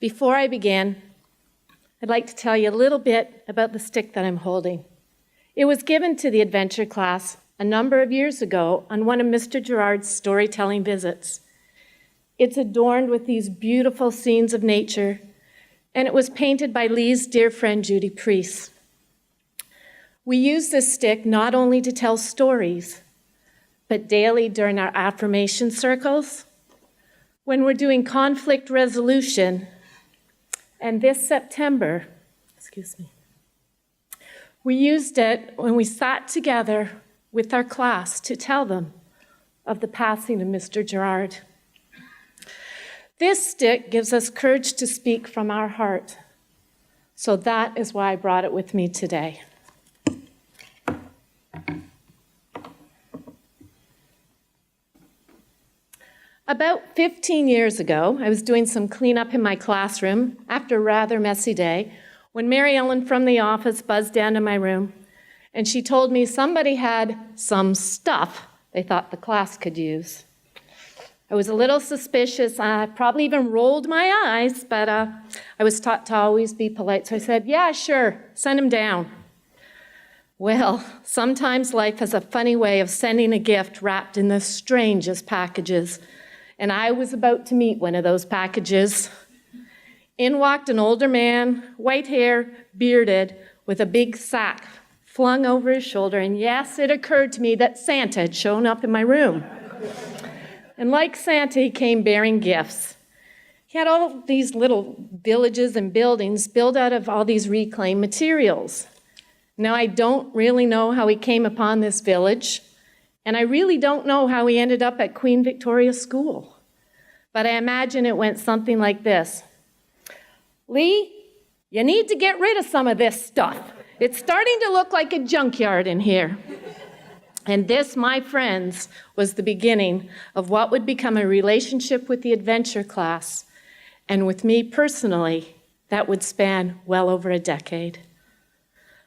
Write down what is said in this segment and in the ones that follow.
Before I begin, I'd like to tell you a little bit about the stick that I'm holding. It was given to the adventure class a number of years ago on one of Mr. Jourard's storytelling visits. It's adorned with these beautiful scenes of nature, and it was painted by Lee's dear friend Judy Priest. We use this stick not only to tell stories, but daily during our affirmation circles, when we're doing conflict resolution, and this September, we used it when we sat together with our class to tell them of the passing of Mr. Jourard. This stick gives us courage to speak from our heart. So that is why I brought it with me today. About 15 years ago, I was doing some cleanup in my classroom after a rather messy day when Mary Ellen from the office buzzed down to my room, and she told me somebody had some stuff they thought the class could use. I was a little suspicious. I probably even rolled my eyes, but I was taught to always be polite, so I said, yeah, sure, send him down. Well, sometimes life has a funny way of sending a gift wrapped in the strangest packages, and I was about to meet one of those packages. In walked an older man, white hair, bearded, with a big sack flung over his shoulder, and yes, it occurred to me that Santa had shown up in my room. And like Santa, he came bearing gifts. He had all these little villages and buildings built out of all these reclaimed materials. Now, I don't really know how he came upon this village, and I really don't know how he ended up at Queen Victoria School. But I imagine it went something like this. Lee, you need to get rid of some of this stuff. It's starting to look like a junkyard in here. And this, my friends, was the beginning of what would become a relationship with the adventure class, and with me personally, that would span well over a decade.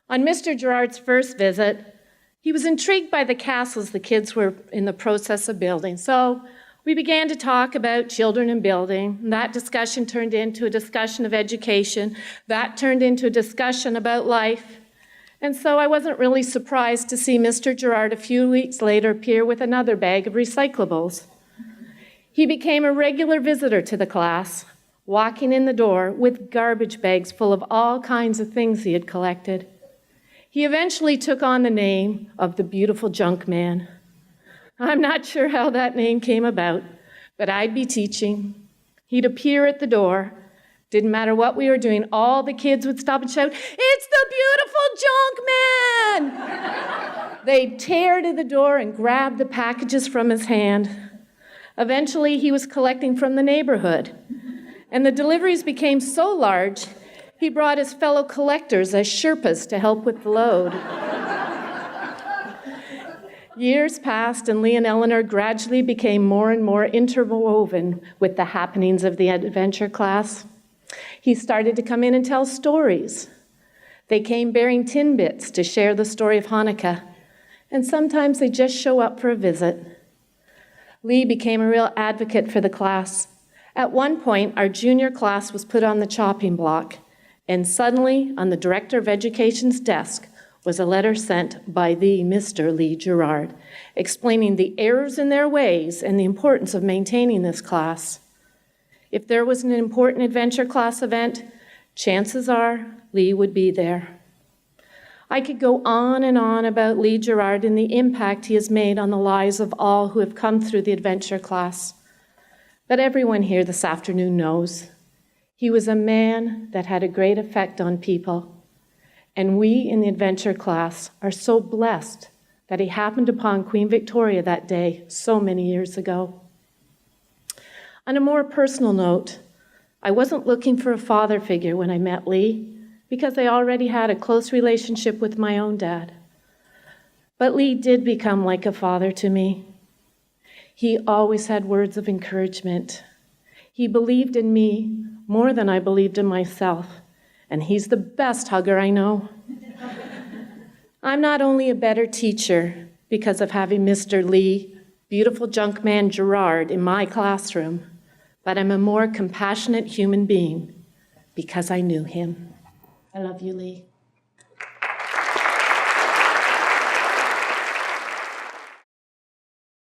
On Mr. Jourard's first visit, he was intrigued by the castles the kids were in the process of building. So we began to talk about children and building. And that discussion turned into a discussion of education. That turned into a discussion about life. And so I wasn't really surprised to see Mr. Jourard a few weeks later appear with another bag of recyclables. He became a regular visitor to the class, walking in the door with garbage bags full of all kinds of things he had collected. He eventually took on the name of the Beautiful Junk Man. I'm not sure how that name came about, but I'd be teaching. He'd appear at the door. Didn't matter what we were doing, all the kids would stop and shout, "It's the Beautiful Junk Man!" They'd tear to the door and grab the packages from his hand. Eventually, he was collecting from the neighborhood, and the deliveries became so large, he brought his fellow collectors as Sherpas to help with the load. Years passed, and Lee and Eleanor gradually became more and more interwoven with the happenings of the adventure class. He started to come in and tell stories. They came bearing tin bits to share the story of Hanukkah, and sometimes they just show up for a visit. Lee became a real advocate for the class. At one point, our junior class was put on the chopping block, and suddenly, on the Director of Education's desk, was a letter sent by the Mr. Lee Jourard, explaining the errors in their ways and the importance of maintaining this class. If there was an important adventure class event, chances are Lee would be there. I could go on and on about Lee Jourard and the impact he has made on the lives of all who have come through the adventure class. But everyone here this afternoon knows he was a man that had a great effect on people. And we in the adventure class are so blessed that he happened upon Queen Victoria that day so many years ago. On a more personal note, I wasn't looking for a father figure when I met Lee, because I already had a close relationship with my own dad. But Lee did become like a father to me. He always had words of encouragement. He believed in me more than I believed in myself, and he's the best hugger I know. I'm not only a better teacher because of having Mr. Lee, Beautiful Junk Man Jourard, in my classroom, but I'm a more compassionate human being because I knew him. I love you, Lee.